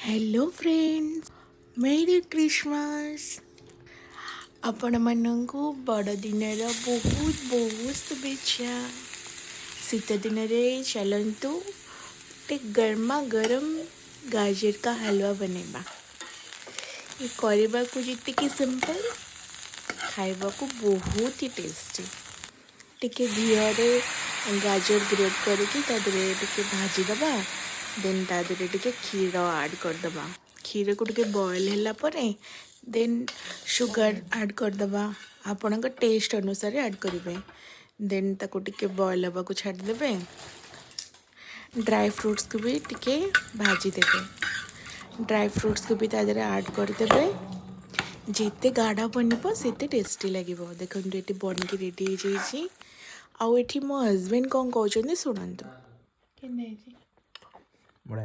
Hello friends, मेरी Christmas आपण मानंकु बड़ दिन बहुत बहुत शुभेच्छा। शीत दिन रे चलतु टे गर्मा गरम गाजर का हलवा बनेबा। ये करबा को जितकी सिंपल खाइबा को बहुत ही टेस्टी। टिके घिओरे गाजर ग्रेट करके तादरे टिके भाजी दबा। देन तादरे टिके क्षीर ऐड कर दबा। क्षीर को टिके बॉईल होला परे देन शुगर ऐड कर दबा। आपन का टेस्ट अनुसार ऐड करिवे। देन ताको टिके बॉईल हवा को छाड़ देबे। ड्राई फ्रूट्स को भी टिके भाजी देबे। ड्राई फ्रूट्स को भी तादरे ऐड कर देबे। जिते गाढ़ा बनब सेते टेस्टी लगे। देखो ये बन के रेडी हो आउ एठी मो हस्बैंड कौन कहते शुणु। बड़ा